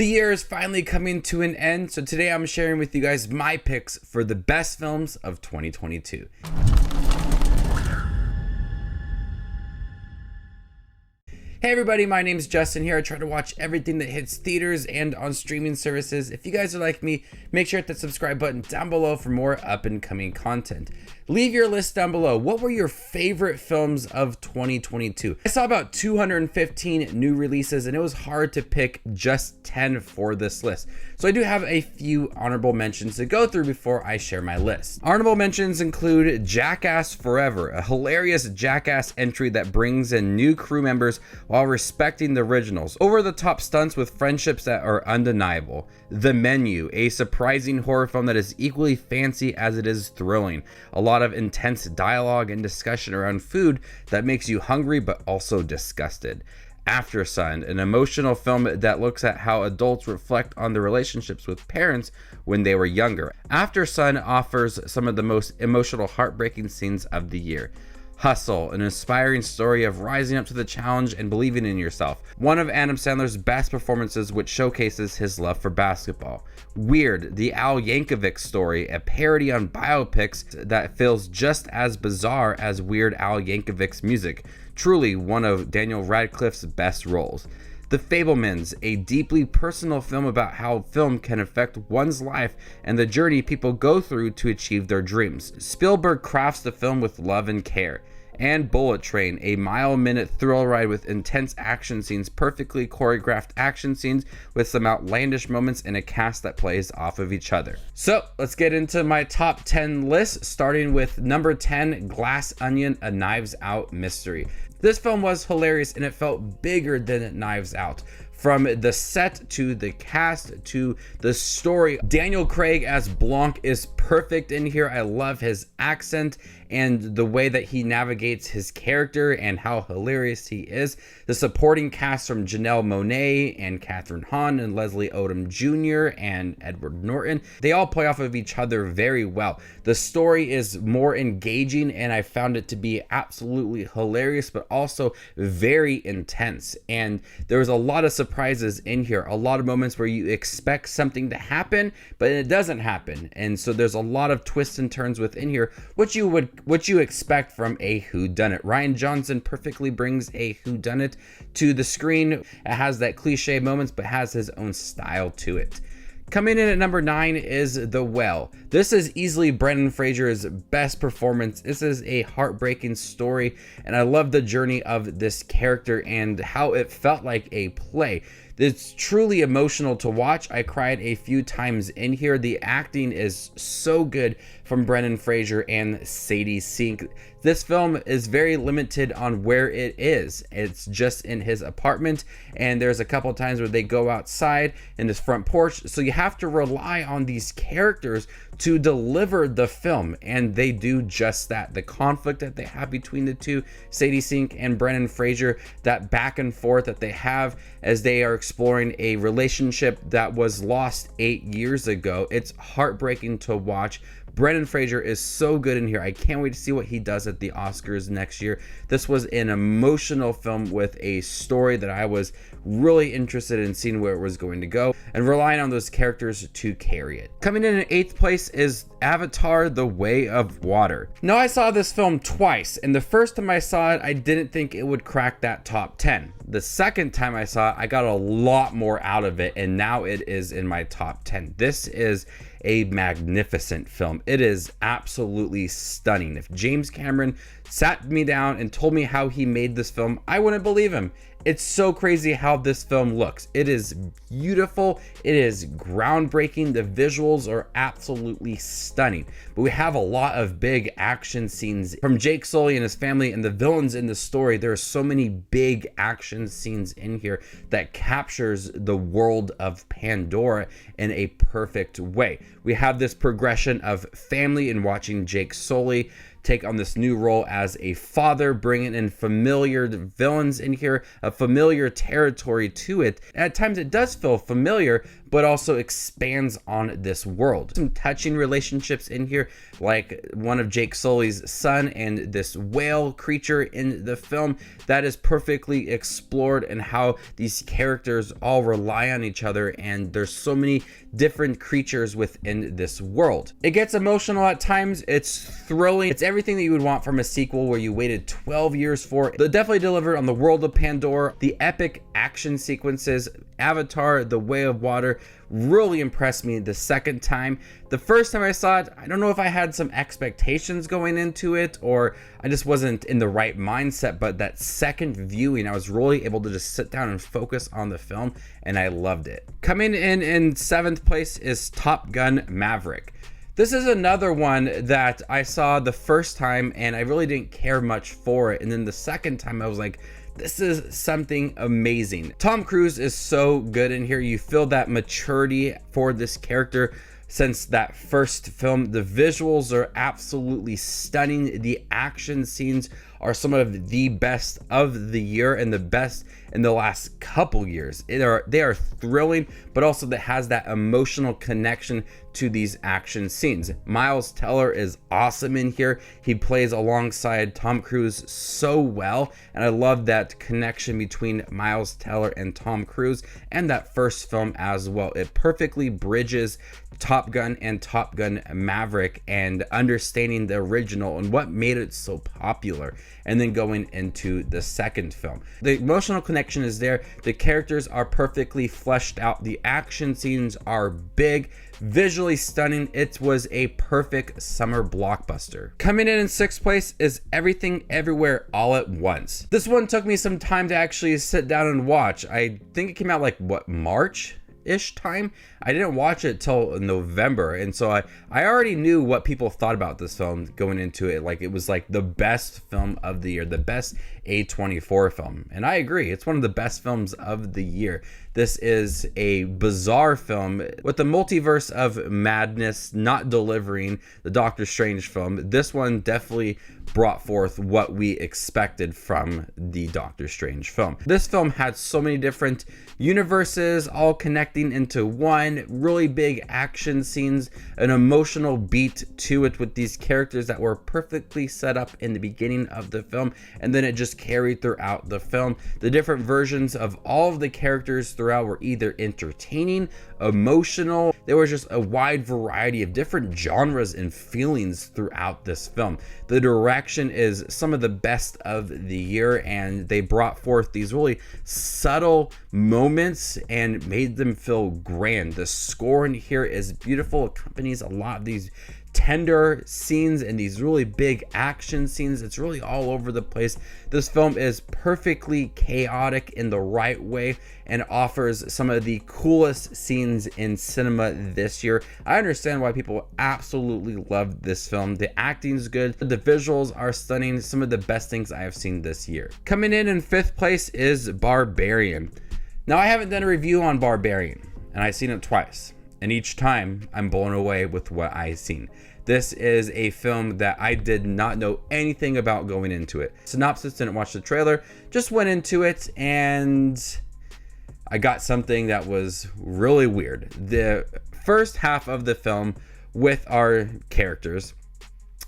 The year is finally coming to an end, so today I'm sharing with you guys my picks for the best films of 2022. Hey everybody, my name is Justin here. I try to watch everything that hits theaters and on streaming services. If you guys are like me, make sure to hit the subscribe button down below for more up and coming content. Leave your list down below. What were your favorite films of 2022? I saw about 215 new releases and it was hard to pick just 10 for this list. So I do have a few honorable mentions to go through before I share my list. Honorable mentions include Jackass Forever, a hilarious Jackass entry that brings in new crew members while respecting the originals. Over-the-top stunts with friendships that are undeniable. The Menu, a surprising horror film that is equally fancy as it is thrilling. A lot of intense dialogue and discussion around food that makes you hungry but also disgusted. After Sun, an emotional film that looks at how adults reflect on their relationships with parents when they were younger. After Sun offers some of the most emotional, heartbreaking scenes of the year. Hustle, an inspiring story of rising up to the challenge and believing in yourself. One of Adam Sandler's best performances, which showcases his love for basketball. Weird, the Al Yankovic story, a parody on biopics that feels just as bizarre as Weird Al Yankovic's music. Truly one of Daniel Radcliffe's best roles. The Fabelmans, a deeply personal film about how film can affect one's life and the journey people go through to achieve their dreams. Spielberg crafts the film with love and care. And Bullet Train, a mile-a-minute thrill ride with intense action scenes, perfectly choreographed action scenes with some outlandish moments and a cast that plays off of each other. So let's get into my top 10 list, starting with number 10, Glass Onion, a Knives Out mystery. This film was hilarious and it felt bigger than Knives Out. From the set to the cast to the story, Daniel Craig as Blanc is perfect in here. I love his accent and the way that he navigates his character and how hilarious he is. The supporting cast from Janelle Monáe and Catherine Hahn and Leslie Odom Jr. and Edward Norton, they all play off of each other very well. The story is more engaging and I found it to be absolutely hilarious, but also very intense. And there was a lot of surprises in here, a lot of moments where you expect something to happen, but it doesn't happen. And so there's a lot of twists and turns within here, what you expect from a whodunit. Rian Johnson perfectly brings a whodunit to the screen. It has that cliche moments, but has his own style to it. Coming in at number 9 is The Well. This is easily Brendan Fraser's best performance. This is a heartbreaking story, and I love the journey of this character and how it felt like a play. It's truly emotional to watch. I cried a few times in here. The acting is so good from Brendan Fraser and Sadie Sink. This film is very limited on where it is. It's just in his apartment, and there's a couple times where they go outside in his front porch. So you have to rely on these characters to deliver the film, and they do just that. The conflict that they have between the two, Sadie Sink and Brendan Fraser, that back and forth that they have as they are exploring a relationship that was lost 8 years ago. It's heartbreaking to watch. Brendan Fraser is so good in here. I can't wait to see what he does at the Oscars next year. This was an emotional film with a story that I was really interested in seeing where it was going to go and relying on those characters to carry it. Coming in 8th place is Avatar: The Way of Water. Now, I saw this film twice, and the first time I saw it, I didn't think it would crack that top 10. The second time I saw it, I got a lot more out of it, and now it is in my top 10. This is a magnificent film. It is absolutely stunning. If James Cameron sat me down and told me how he made this film, I wouldn't believe him. It's so crazy how this film looks. It is beautiful. It is groundbreaking. The visuals are absolutely stunning. But we have a lot of big action scenes from Jake Sully and his family and the villains in the story. There are so many big action scenes in here that captures the world of Pandora in a perfect way. We have this progression of family and watching Jake Sully take on this new role as a father, bringing in familiar villains in here, a familiar territory to it. At times it does feel familiar, but also expands on this world. Some touching relationships in here, like one of Jake Sully's son and this whale creature in the film, that is perfectly explored, and how these characters all rely on each other, and there's so many different creatures within this world. It gets emotional at times, it's thrilling, it's everything that you would want from a sequel where you waited 12 years for. They definitely delivered on the world of Pandora. The epic action sequences, Avatar, The Way of Water, really impressed me the second time. The first time I saw it, I don't know if I had some expectations going into it, or I just wasn't in the right mindset, but that second viewing, I was really able to just sit down and focus on the film, and I loved it. Coming in seventh place is Top Gun Maverick. This is another one that I saw the first time and I really didn't care much for it, and then the second time I was like, this is something amazing. Tom Cruise is so good in here. You feel that maturity for this character since that first film. The visuals are absolutely stunning. The action scenes are some of the best of the year and the best in the last couple years. They are thrilling, but also that has that emotional connection to these action scenes. Miles Teller is awesome in here. He plays alongside Tom Cruise so well, and I love that connection between Miles Teller and Tom Cruise and that first film as well. It perfectly bridges Top Gun and Top Gun Maverick, and understanding the original and what made it so popular, and then going into the second film. The emotional connection is there. The characters are perfectly fleshed out. The action scenes are big, visually stunning. It was a perfect summer blockbuster. Coming in sixth place is Everything Everywhere All at Once. This one took me some time to actually sit down and watch. I think it came out like, what, March-ish time? I didn't watch it till November, and so I already knew what people thought about this film going into it. Like, it was like the best film of the year, the best A24 film, and I agree, it's one of the best films of the year. This is a bizarre film with the multiverse of madness not delivering the Doctor Strange film. This one definitely brought forth what we expected from the Doctor Strange film. This film had so many different universes all connecting into one, really big action scenes, an emotional beat to it with these characters that were perfectly set up in the beginning of the film, and then it just carried throughout the film. The different versions of all of the characters throughout were either entertaining, emotional. There was just a wide variety of different genres and feelings throughout this film. The direction is some of the best of the year, and they brought forth these really subtle moments and made them feel grand. The score in here is beautiful, accompanies a lot of these tender scenes and these really big action scenes. It's really all over the place. This film is perfectly chaotic in the right way and offers some of the coolest scenes in cinema this year. I understand why people absolutely love this film. The acting is good, the visuals are stunning, some of the best things I have seen this year. Coming in fifth place is Barbarian. Now, I haven't done a review on Barbarian, and I've seen it twice, and each time I'm blown away with what I've seen. This is a film that I did not know anything about going into it. Synopsis, didn't watch the trailer, just went into it, and I got something that was really weird. The first half of the film with our characters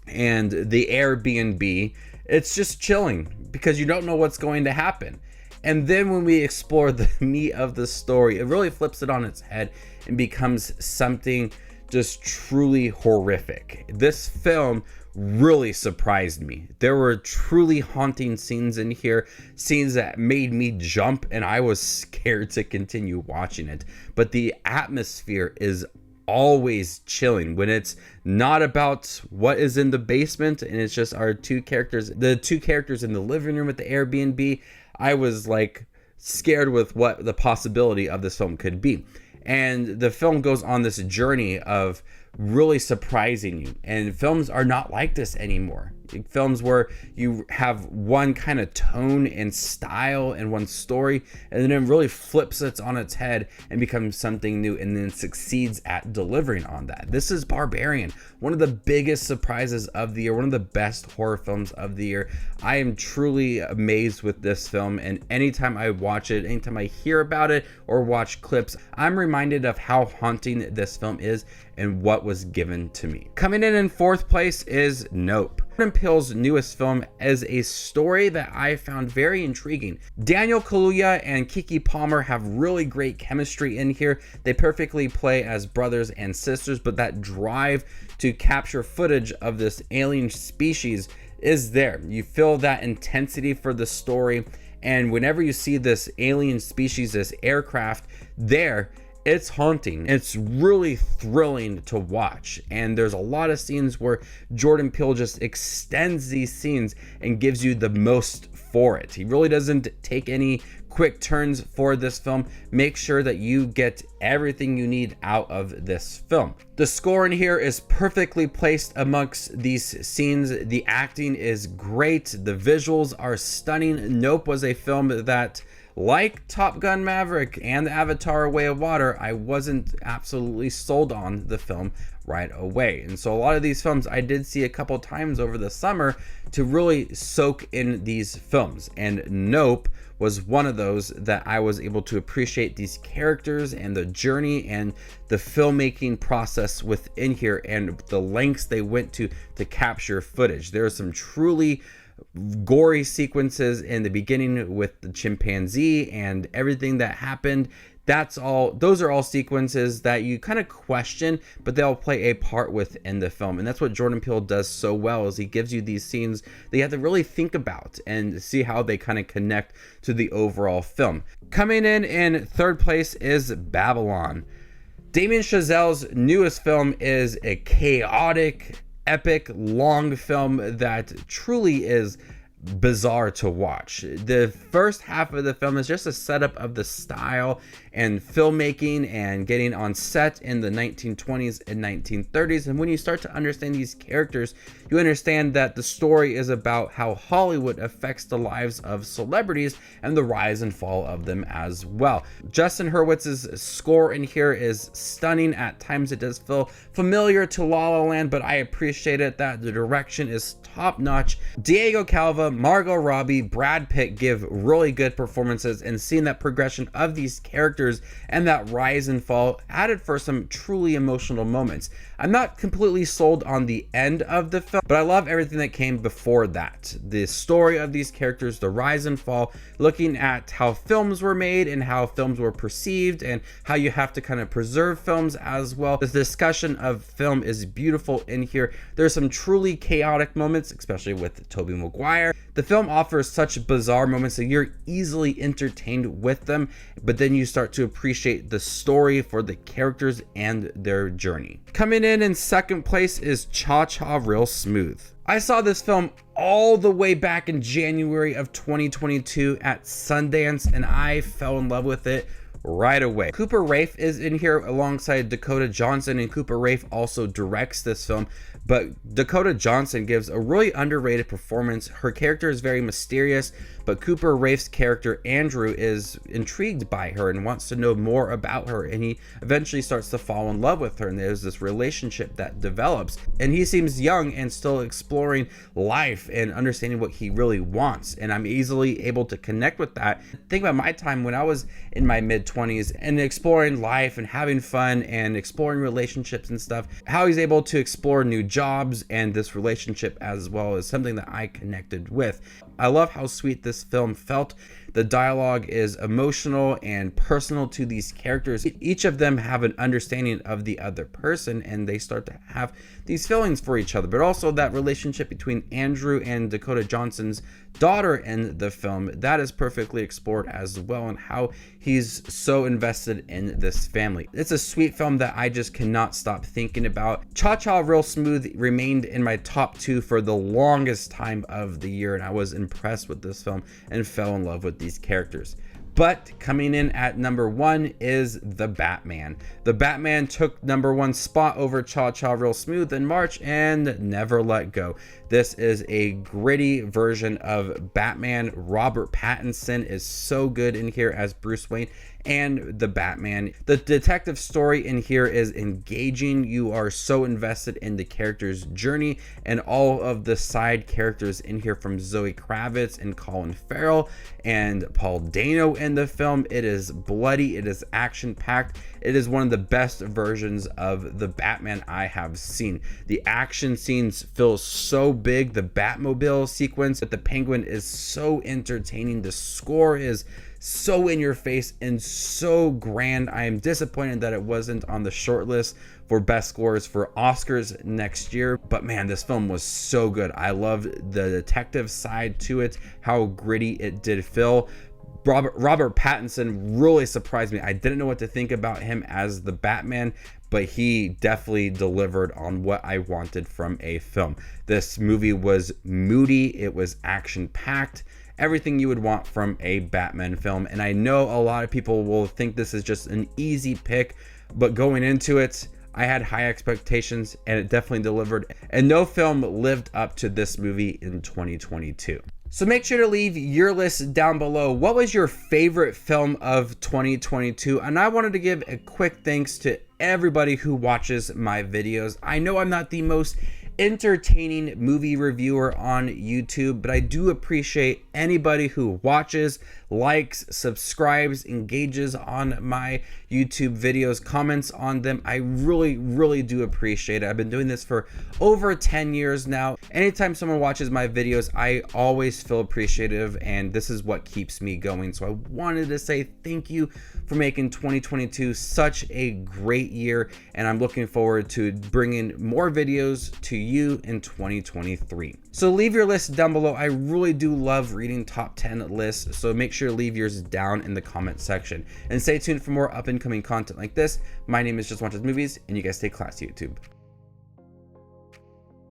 and the Airbnb, it's just chilling because you don't know what's going to happen. And then when we explore the meat of the story, it really flips it on its head and becomes something just truly horrific. This film really surprised me. There were truly haunting scenes in here, scenes that made me jump, and I was scared to continue watching it. But the atmosphere is always chilling when it's not about what is in the basement and it's just our two characters, the two characters in the living room at the Airbnb. I was like scared with what the possibility of this film could be. And the film goes on this journey of really surprising you. And films are not like this anymore. Films where you have one kind of tone and style and one story, and then it really flips it on its head and becomes something new, and then succeeds at delivering on that. This is Barbarian, one of the biggest surprises of the year, one of the best horror films of the year. I am truly amazed with this film, and anytime I watch it, anytime I hear about it or watch clips, I'm reminded of how haunting this film is and what was given to me. Coming in fourth place is Nope. Jordan Peele's newest film is a story that I found very intriguing. Daniel Kaluuya and Keke Palmer have really great chemistry in here. They perfectly play as brothers and sisters, but that drive to capture footage of this alien species is there. You feel that intensity for the story, and whenever you see this alien species, this aircraft there, it's haunting. It's really thrilling to watch, and there's a lot of scenes where Jordan Peele just extends these scenes and gives you the most for it. He really doesn't take any quick turns for this film. Make sure that you get everything you need out of this film. The score in here is perfectly placed amongst these scenes. The acting is great. The visuals are stunning. Nope was a film that, like Top Gun Maverick and Avatar: Way of Water, I wasn't absolutely sold on the film right away. And so a lot of these films I did see a couple times over the summer to really soak in these films. And Nope was one of those that I was able to appreciate these characters and the journey and the filmmaking process within here and the lengths they went to capture footage. There are some truly gory sequences in the beginning with the chimpanzee and everything that happened. Those are all sequences that you kind of question, but they'll play a part within the film. And that's what Jordan Peele does so well, is he gives you these scenes that you have to really think about and see how they kind of connect to the overall film. Coming in third place is Babylon. Damien Chazelle's newest film is a chaotic, epic, long film that truly is bizarre to watch. The first half of the film is just a setup of the style and filmmaking and getting on set in the 1920s and 1930s. And when you start to understand these characters, you understand that the story is about how Hollywood affects the lives of celebrities and the rise and fall of them as well. Justin Hurwitz's score in here is stunning. At times it does feel familiar to La La Land, but I appreciate it that the direction is top notch. Diego Calva, Margot Robbie, Brad Pitt give really good performances, and seeing that progression of these characters and that rise and fall added for some truly emotional moments. I'm not completely sold on the end of the film, but I love everything that came before that. The story of these characters, the rise and fall, looking at how films were made and how films were perceived and how you have to kind of preserve films as well. The discussion of film is beautiful in here. There's some truly chaotic moments, especially with Tobey Maguire. The film offers such bizarre moments that you're easily entertained with them, but then you start to appreciate the story for the characters and their journey. Coming in second place is Cha Cha Real Smooth. I saw this film all the way back in January of 2022 at Sundance, and I fell in love with it right away. Cooper Raiff is in here alongside Dakota Johnson, and Cooper Raiff also directs this film, but Dakota Johnson gives a really underrated performance. Her character is very mysterious, but Cooper Raiff's character Andrew is intrigued by her and wants to know more about her, and he eventually starts to fall in love with her, and there's this relationship that develops, and he seems young and still exploring life and understanding what he really wants, and I'm easily able to connect with that. Think about my time when I was in my mid-20s and exploring life and having fun and exploring relationships and stuff. How he's able to explore new jobs and this relationship as well is something that I connected with. I love how sweet this film felt. The dialogue is emotional and personal to these characters. Each of them have an understanding of the other person, and they start to have these feelings for each other. But also that relationship between Andrew and Dakota Johnson's daughter in the film, that is perfectly explored as well, and how he's so invested in this family. It's a sweet film that I just cannot stop thinking about. Cha Cha Real Smooth remained in my top 2 for the longest time of the year, and I was impressed with this film and fell in love with these characters. But coming in at number 1 is The Batman. The Batman took number 1 spot over Cha Cha Real Smooth in March and Never Let Go. This is a gritty version of Batman. Robert Pattinson is so good in here as Bruce Wayne and the Batman. The detective story in here is engaging. You are so invested in the character's journey, and all of the side characters in here, from Zoe Kravitz and Colin Farrell and Paul Dano in the film. It is bloody, it is action packed. It is one of the best versions of the Batman I have seen. The action scenes feel so big. The Batmobile sequence with the Penguin is so entertaining. The score is so in your face and so grand. I am disappointed that it wasn't on the short list for best scores for Oscars next year, but man, this film was so good. I loved the detective side to it, how gritty it did feel. Robert Pattinson really surprised me. I didn't know what to think about him as the Batman, but he definitely delivered on what I wanted from a film. This movie was moody, it was action packed, everything you would want from a Batman film. And I know a lot of people will think this is just an easy pick, but going into it, I had high expectations and it definitely delivered, and no film lived up to this movie in 2022. So make sure to leave your list down below. What was your favorite film of 2022? And I wanted to give a quick thanks to everybody who watches my videos. I know I'm not the most entertaining movie reviewer on YouTube, but I do appreciate anybody who watches, likes, subscribes, engages on my YouTube videos, comments on them. I really do appreciate it. I've been doing this for over 10 years now. Anytime someone watches my videos, I always feel appreciative, and this is what keeps me going. So I wanted to say thank you for making 2022 such a great year, and I'm looking forward to bringing more videos to you in 2023. So leave your list down below. I really do love reading top 10 lists, so make sure to leave yours down in the comment section, and stay tuned for more up and coming content like this. My name is Just Watches Movies, and you guys stay classy, YouTube.